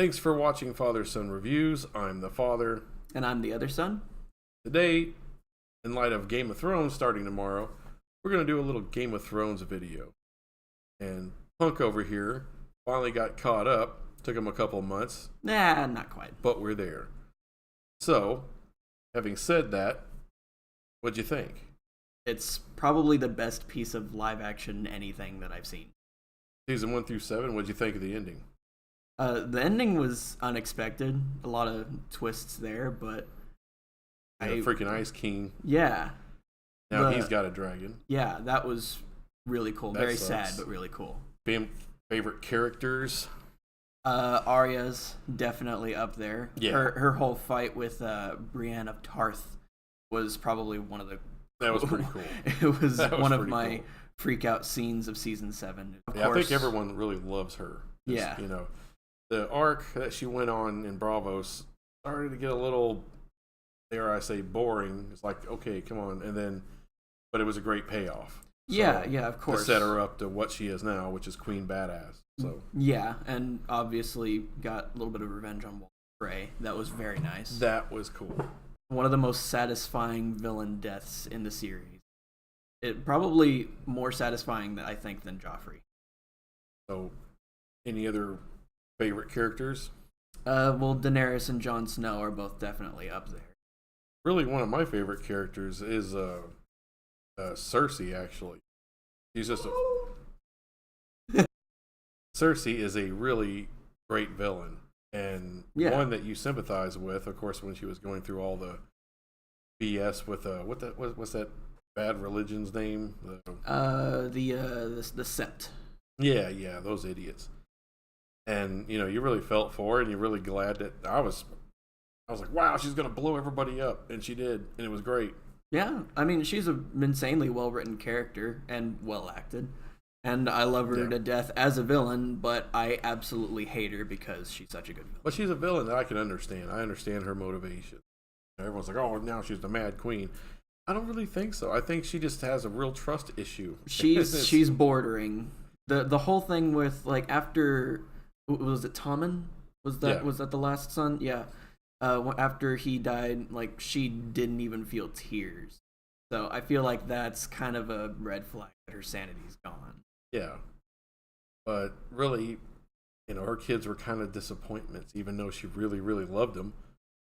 Thanks for watching Father Son Reviews. I'm the father. And I'm the other son. Today, in light of Game of Thrones starting tomorrow, we're going to do a little Game of Thrones video. And Punk over here finally got caught up. Took him a couple months. Nah, not quite. But we're there. So, having said that, what'd you think? It's probably the best piece of live action anything that I've seen. Season 1 through 7, what'd you think of the ending? The ending was unexpected. A lot of twists there, but The freaking Ice King. Yeah. Now he's got a dragon. Yeah, that was really cool. That Very sucks. sad, but really cool. Favorite characters? Arya's definitely up there. Yeah. Her whole fight with Brienne of Tarth was probably one of the... That was pretty cool. It was one of my cool. freak out scenes of season 7. Of Yeah, course, I think everyone really loves her. Yeah. You know, the arc that she went on in Bravos started to get a little, dare I say, boring. It's like, okay, come on. And then, but it was a great payoff. Yeah, of course. To set her up to what she is now, which is Queen Badass. So yeah, and obviously got a little bit of revenge on Walter Frey. That was very nice. That was cool. One of the most satisfying villain deaths in the series. It probably more satisfying, I think, than Joffrey. So, any other favorite characters? Well, Daenerys and Jon Snow are both definitely up there. Really, one of my favorite characters is Cersei. Actually, she's just Cersei is a really great villain, and one that you sympathize with. Of course, when she was going through all the BS with what's that bad religion's name? The Sept. Yeah, those idiots. And you really felt for her, and you're really glad that I was like, wow, she's gonna blow everybody up, and she did, and it was great. Yeah, I mean, she's an insanely well-written character and well-acted. And I love her to death as a villain, but I absolutely hate her because she's such a good villain. But she's a villain that I can understand. I understand her motivation. Everyone's like, oh, now she's the Mad Queen. I don't really think so. I think she just has a real trust issue. She's bordering. The whole thing with, like, after... Was it Tommen? Was that the last son? Yeah. After he died, like, she didn't even feel tears. So I feel like that's kind of a red flag that her sanity's gone. Yeah. But really, her kids were kind of disappointments, even though she really, really loved them.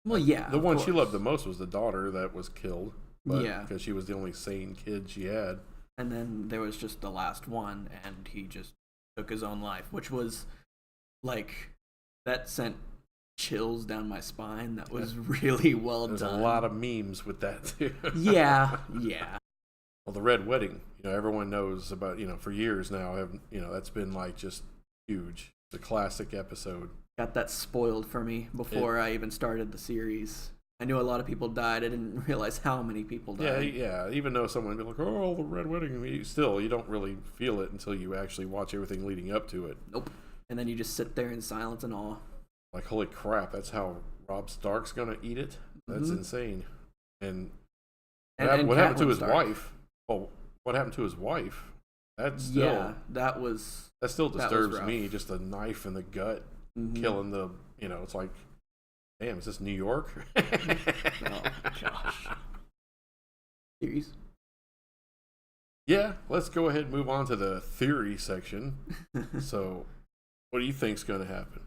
Well, yeah. The one she loved the most was the daughter that was killed. But yeah. Because she was the only sane kid she had. And then there was just the last one, and he just took his own life, which was, like, that sent chills down my spine. That was really well done. There's a lot of memes with that, too. Yeah. Well, the Red Wedding, everyone knows about, for years now, that's been, like, just huge. It's a classic episode. Got that spoiled for me before I even started the series. I knew a lot of people died. I didn't realize how many people died. Yeah. Even though someone would be like, oh, the Red Wedding, you don't really feel it until you actually watch everything leading up to it. Nope. And then you just sit there in silence and awe. Like, holy crap, that's how Robb Stark's going to eat it? That's insane. And what happened to his wife? Oh, what happened to his wife? That still disturbs me. Just a knife in the gut, killing the. It's like, damn, is this New York? Oh gosh. Theories. Yeah, let's go ahead and move on to the theory section. So, what do you think's going to happen?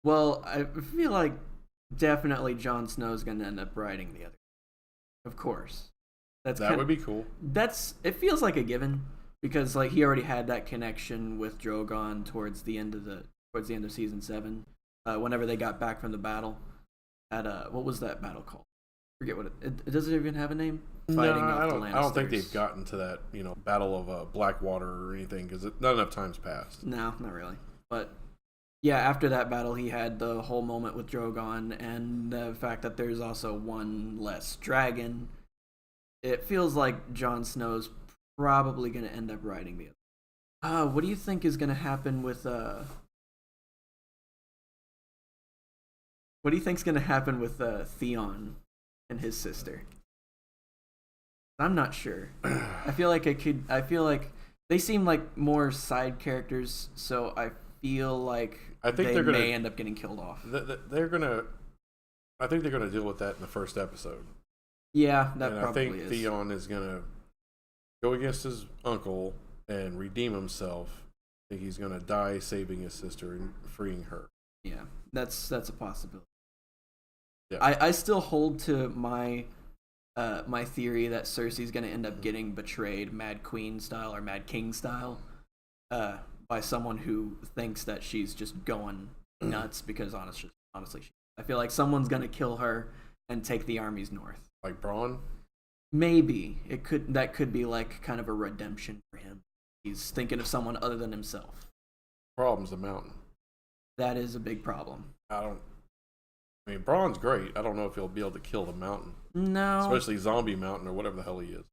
Well, I feel like definitely Jon Snow's going to end up riding the other. Of course. That would be cool. It feels like a given because, like, he already had that connection with Drogon towards the end of season 7. Whenever they got back from the battle at what was that battle called? I forget what it does. It even have a name? Fighting off the Lannisters. I don't think they've gotten to that Battle of Blackwater or anything because not enough time's passed. No, not really. But yeah, after that battle, he had the whole moment with Drogon and the fact that there's also one less dragon. It feels like Jon Snow's probably going to end up riding the other. What do you think is going to happen with Theon and his sister? I'm not sure. I feel like they seem like more side characters, so I feel like I think they're gonna may end up getting killed off. They're gonna. I think they're gonna deal with that in the first episode. Yeah, that and probably is. I think Theon is gonna go against his uncle and redeem himself. I think he's gonna die saving his sister and freeing her. Yeah, that's a possibility. Yeah. I still hold to my my theory that Cersei's gonna end up getting betrayed, Mad Queen style or Mad King style, by someone who thinks that she's just going nuts because honestly, I feel like someone's gonna kill her and take the armies north. Like Bronn? Maybe that could be like kind of a redemption for him. He's thinking of someone other than himself. Problem's the mountain. That is a big problem. I mean, Bronn's great. I don't know if he'll be able to kill the mountain. No. Especially Zombie Mountain or whatever the hell he is.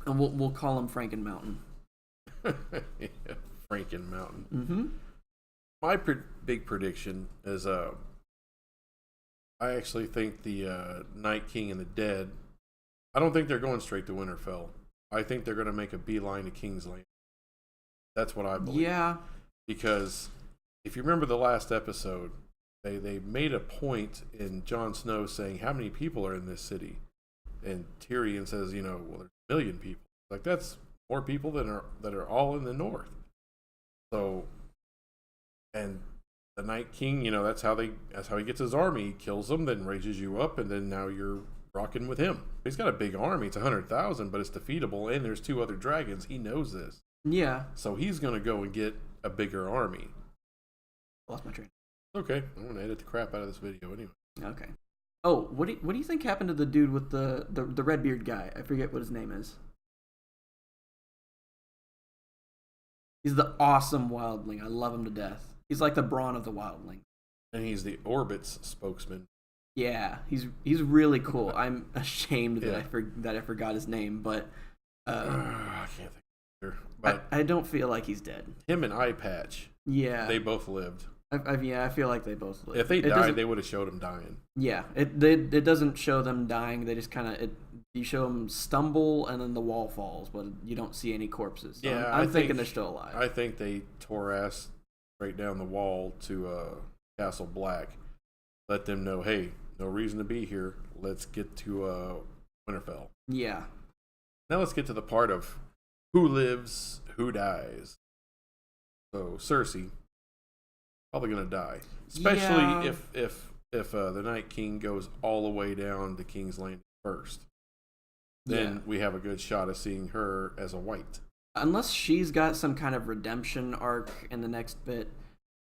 And we'll call him Franken Mountain. Yeah, Franken Mountain. Mm-hmm. My big prediction is I actually think the Night King and the Dead, I don't think they're going straight to Winterfell. I think they're going to make a beeline to King's Landing. That's what I believe. Yeah. Because if you remember the last episode, they made a point in Jon Snow saying how many people are in this city, and Tyrion says, well, there's 1 million people. Like, that's more people that are all in the north. So, and the Night King, that's how he gets his army. He kills them, then raises you up, and then now you're rocking with him. He's got a big army. It's 100,000, but it's defeatable, and there's 2 other dragons. He knows this. Yeah. So he's gonna go and get a bigger army. Lost my train. Okay, I'm gonna edit the crap out of this video anyway. Okay. Oh, what do you think happened to the dude with the red beard guy? I forget what his name is. He's the awesome wildling. I love him to death. He's like the Bronn of the wildling. And he's the Orbit's spokesman. Yeah, he's really cool. I'm ashamed that I forgot his name, but I can't think of it. But I don't feel like he's dead. Him and Eye Patch. Yeah, they both lived. I feel like they both lived. If they died, they would have showed him dying. Yeah, it doesn't show them dying. They just kind of you show them stumble and then the wall falls, but you don't see any corpses. So yeah, I'm thinking they're still alive. I think they tore ass straight down the wall to Castle Black. Let them know, hey, no reason to be here. Let's get to Winterfell. Yeah. Now let's get to the part of who lives, who dies. So Cersei, probably gonna die, especially if the Night King goes all the way down to King's Landing first. Then we have a good shot of seeing her as a white. Unless she's got some kind of redemption arc in the next bit,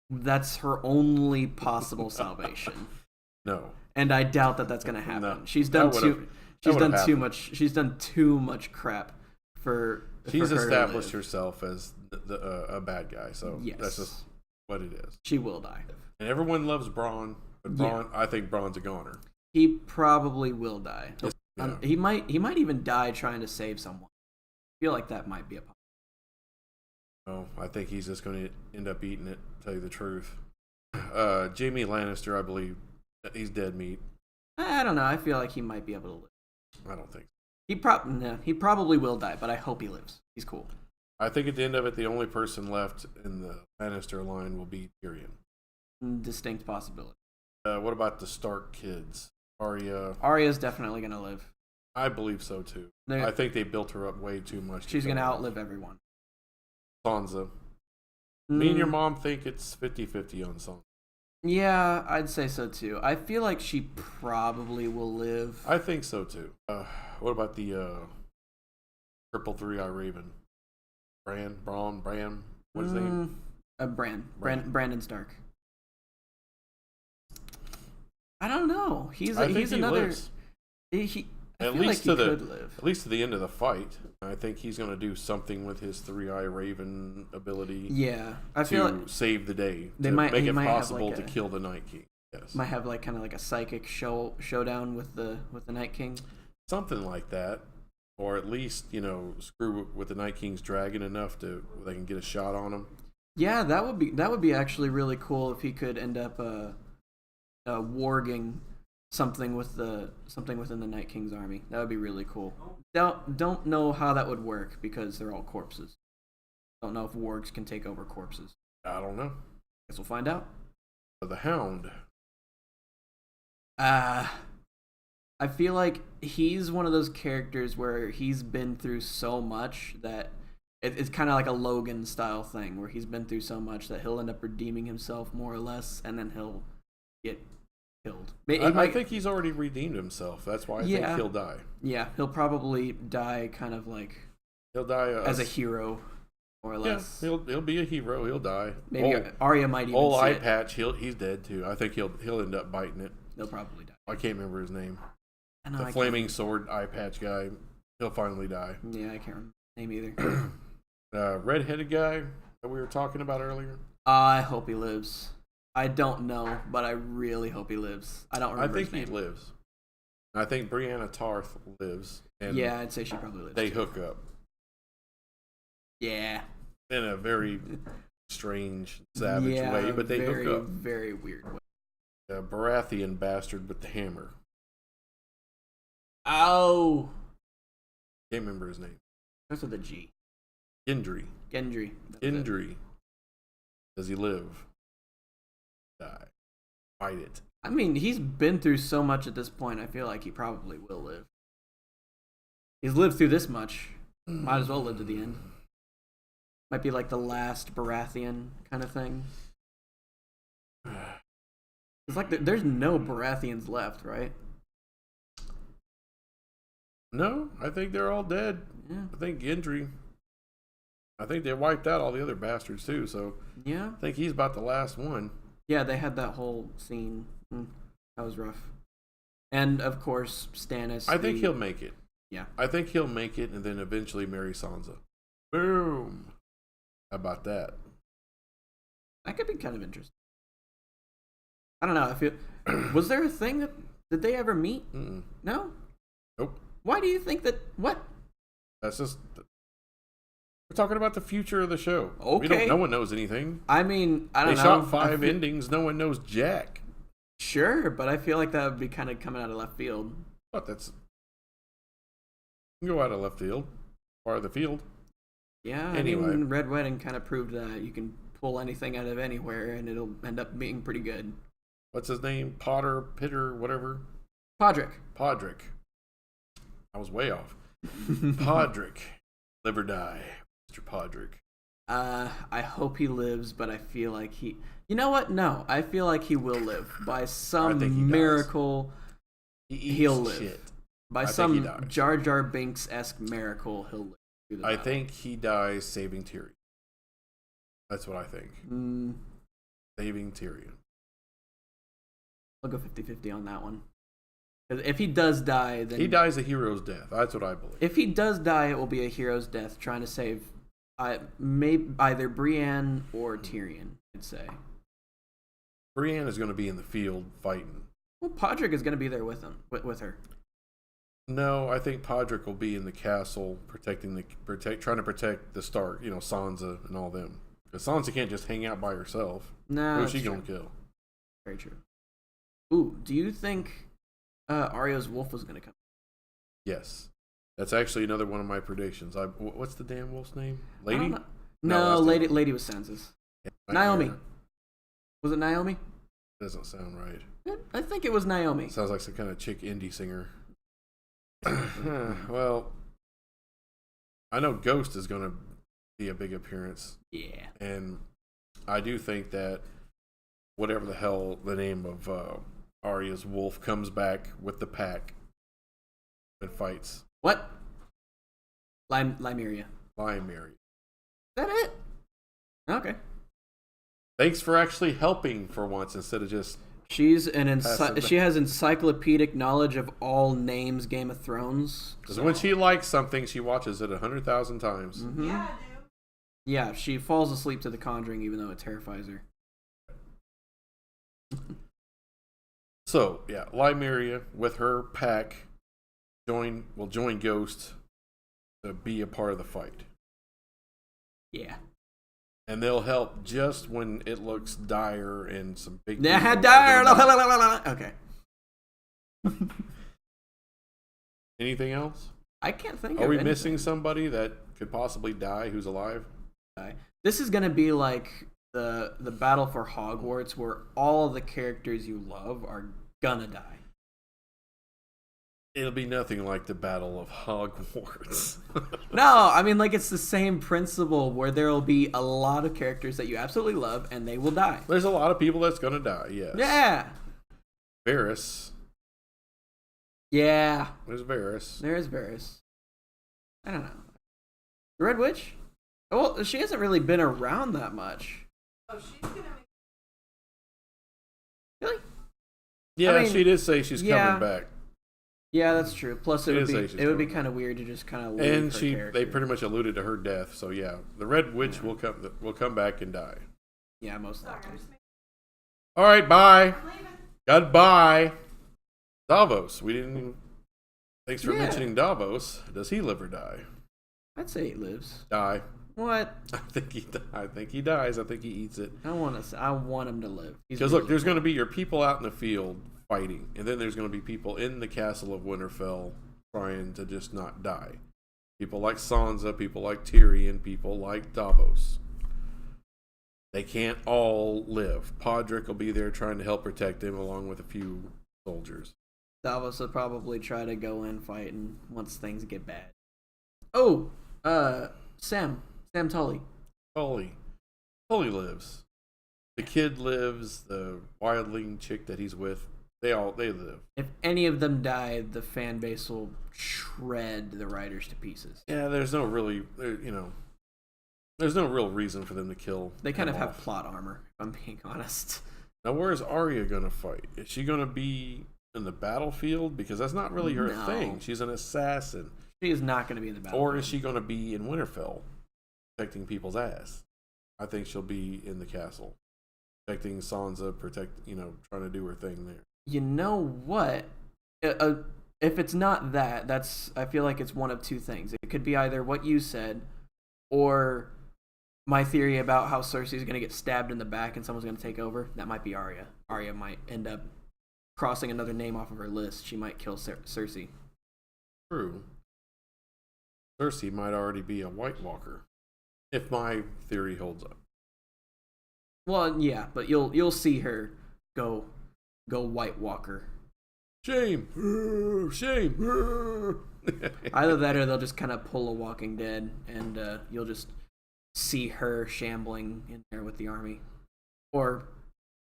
that's her only possible salvation. No. And I doubt that that's going to happen. No, She's done too much. She's done too much crap for. She's for her established herself as a bad guy, so yes. That's just what it is. She will die. And everyone loves Bronn, but I think Bronn's a goner. He probably will die. Yeah. He might even die trying to save someone. I feel like that might be a possibility. No, I think he's just going to end up eating it, to tell you the truth. Jaime Lannister, I believe, he's dead meat. I don't know. I feel like he might be able to live. I don't think so. He probably will die, but I hope he lives. He's cool. I think at the end of it, the only person left in the Lannister line will be Tyrion. Distinct possibility. What about the Stark kids? Arya's definitely going to live. I believe so, too. I think they built her up way too much. She's going to outlive everyone. Sansa. Me and your mom think it's 50-50 on Sansa. Yeah, I'd say so, too. I feel like she probably will live. I think so, too. What about the Purple Three-Eye Raven? Bran? What is his name? Brandon Stark. I don't know. He's another. Lives. At least to the end of the fight. I think he's going to do something with his Three-Eye Raven ability. Yeah, I feel to save the day. They to might make it possible to kill the Night King. Yes. Might have kind of like a psychic showdown with the Night King. Something like that, or at least screw with the Night King's dragon enough to where they can get a shot on him. Yeah, that would be actually really cool if he could end up warging something within the Night King's army. That would be really cool. Don't know how that would work because they're all corpses. Don't know if wargs can take over corpses. I don't know. Guess we'll find out. The Hound. I feel like he's one of those characters where he's been through so much that it's kind of like a Logan style thing where he's been through so much that he'll end up redeeming himself more or less, and then he'll get killed. I think he's already redeemed himself. That's why I think he'll die. Yeah, he'll probably die kind of like he'll die as a hero, more or less. Yeah, he'll be a hero. He'll die. Maybe Arya might even. Old Eye Patch. He's dead too. I think he'll end up biting it. He'll probably die. I can't remember his name. The flaming sword eye patch guy. He'll finally die. Yeah, I can't remember his name either. Red-headed guy that we were talking about earlier. I hope he lives. I don't know, but I really hope he lives. I don't remember his name. I think he lives. I think Brianna Tarth lives. And yeah, I'd say she probably lives. They hook up. Yeah. In a very strange, savage way, but they hook up. Very weird way. A Baratheon bastard with the hammer. Oh. Can't remember his name. That's with a G. Gendry. Gendry. Does he live? Die. Fight it. I mean, he's been through so much at this point, I feel like he probably will live. He's lived through this much. Might as well live to the end. Might be like the last Baratheon kind of thing. It's like there's no Baratheons left, right? No, I think they're all dead. Yeah. I think Gendry. I think they wiped out all the other bastards too. So yeah, I think he's about the last one. Yeah, they had that whole scene. That was rough. And of course, Stannis. I think he'll make it. Yeah, I think he'll make it, and then eventually marry Sansa. Boom. How about that? That could be kind of interesting. I don't know. I feel. Was there a thing that did they ever meet? Mm-mm. No. Nope. Why do you think that? What? That's just. We're talking about the future of the show. Okay. No one knows anything. I mean, I don't know. They shot 5 endings. No one knows jack. Sure, but I feel like that would be kind of coming out of left field. But that's. You can go out of left field. Part of the field. Yeah, anyway. I mean, Red Wedding kind of proved that you can pull anything out of anywhere and it'll end up being pretty good. What's his name? Pitter, whatever? Podrick. I was way off. Podrick. Live or die, Mr. Podrick. I hope he lives, but I feel like he... You know what? No, I feel like he will live. By some miracle, he'll live. Shit. By some Jar Jar Binks-esque miracle, he'll live. I think he dies saving Tyrion. That's what I think. Saving Tyrion. I'll go 50-50 on that one. If he does die, then... He dies a hero's death. That's what I believe. If he does die, it will be a hero's death trying to save maybe either Brienne or Tyrion, I'd say. Brienne is going to be in the field fighting. Well, Podrick is going to be there with her. No, I think Podrick will be in the castle trying to protect the Stark, Sansa and all them. Because Sansa can't just hang out by herself. No, who's she going to kill? Very true. Ooh, do you think Arya's wolf was going to come? Yes. That's actually another one of my predictions. What's the damn wolf's name? Lady? No, Lady was Sansa's. Yeah, Naomi. Was it Naomi? Doesn't sound right. I think it was Naomi. Sounds like some kind of chick indie singer. Well, I know Ghost is going to be a big appearance. Yeah. And I do think that whatever the hell the name of Arya's wolf comes back with the pack and fights. What? Lymeria. Lymeria. Is that it? Okay. Thanks for actually helping for once instead of just... She has encyclopedic knowledge of all names Game of Thrones. Because when she likes something, she watches it 100,000 times. Mm-hmm. Yeah, I do. Yeah, she falls asleep to The Conjuring even though it terrifies her. So, yeah, Lymeria with her pack will join Ghost to be a part of the fight. Yeah. And they'll help just when it looks dire and some big... dire! Okay. Anything else? I can't think of anything. Are we missing somebody that could possibly die who's alive? This is going to be like the battle for Hogwarts, where all of the characters you love are gonna die. It'll be nothing like the Battle of Hogwarts. No, I mean, like, it's the same principle where there will be a lot of characters that you absolutely love and they will die. There's a lot of people that's gonna die, yes. Yeah. Varys. Yeah. There's Varys. There is Varys. I don't know. The Red Witch? Well, she hasn't really been around that much. Oh, she's gonna make... Really? Yeah, I mean, she did say she's coming back. Yeah, that's true. Plus, it would be kind of weird to just kind of leave and her they pretty much alluded to her death. So yeah, the Red Witch will come back and die. Yeah, most likely. All right, bye. Goodbye. Davos. We didn't even... Thanks for mentioning Davos. Does he live or die? I'd say he lives. Die. What? I think he dies. I think he eats it. I want him to live. Because look, there's going to be your people out in the field fighting, and then there's going to be people in the castle of Winterfell trying to just not die. People like Sansa, people like Tyrion, people like Davos. They can't all live. Podrick will be there trying to help protect him along with a few soldiers. Davos will probably try to go in fighting once things get bad. Oh, Sam Tully. Tully lives. The kid lives. The wildling chick that he's with, they live. If any of them die, the fan base will shred the writers to pieces. Yeah, there's no real reason for them to kill. They kind of have plot armor, if I'm being honest. Now, where's Arya gonna fight? Is she gonna be in the battlefield? Because that's not really her thing. She's an assassin. She is not going to be in the battlefield. Or is she going to be in Winterfell, protecting people's ass? I think she'll be in the castle, protecting Sansa, trying to do her thing there. You know what? If it's not that, I feel like it's one of two things. It could be either what you said, or my theory about how Cersei's going to get stabbed in the back and someone's going to take over. That might be Arya. Arya might end up crossing another name off of her list. She might kill Cersei. True. Cersei might already be a White Walker, if my theory holds up. Well, yeah, but you'll see her go White Walker. Shame, shame. Either that, or they'll just kind of pull a Walking Dead, and you'll just see her shambling in there with the army, or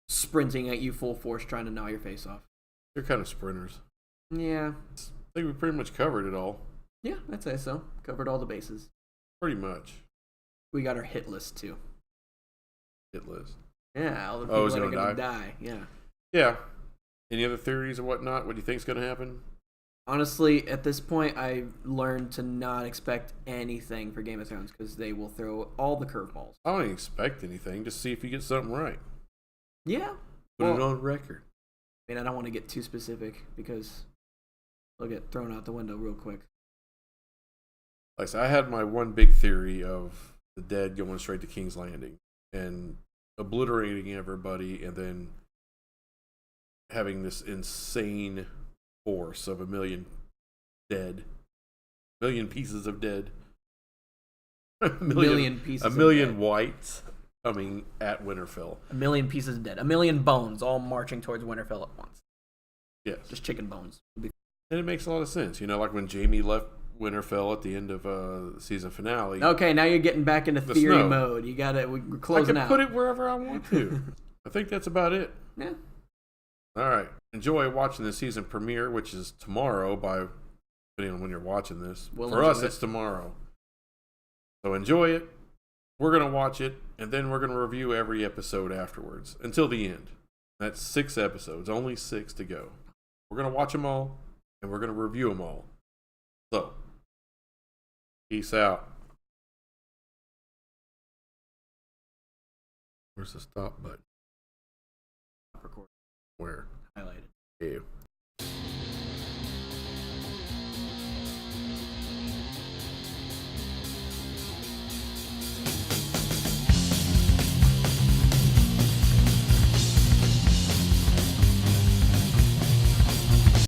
sprinting at you full force, trying to gnaw your face off. They're kind of sprinters. Yeah, I think we pretty much covered it all. Yeah, I'd say so. Covered all the bases. Pretty much. We got our hit list too. Hit list. Yeah, all the people that are going to die. Yeah. Yeah. Any other theories or whatnot? What do you think's going to happen? Honestly, at this point, I've learned to not expect anything for Game of Thrones because they will throw all the curveballs. I don't expect anything. Just see if you get something right. Yeah. Put it on record. I mean, I don't want to get too specific because they'll get thrown out the window real quick. Like I said, I had my one big theory of the dead going straight to King's Landing and obliterating everybody, and then having this insane force of 1 million dead, 1 million pieces of dead, a million whites coming at Winterfell. 1 million pieces dead, 1 million bones all marching towards Winterfell at once. Yes, just chicken bones. And it makes a lot of sense, like when Jaime left Winterfell at the end of the season finale. Okay, now you're getting back into theory mode. You got it. We're closing out. I can put it wherever I want to. I think that's about it. Yeah. All right. Enjoy watching the season premiere, which is tomorrow, depending on when you're watching this. For us, it's tomorrow. So enjoy it. We're going to watch it, and then we're going to review every episode afterwards until the end. That's 6 episodes, only 6 to go. We're going to watch them all, and we're going to review them all. So, peace out. Where's the stop button? Record. Where? Highlighted. Ew.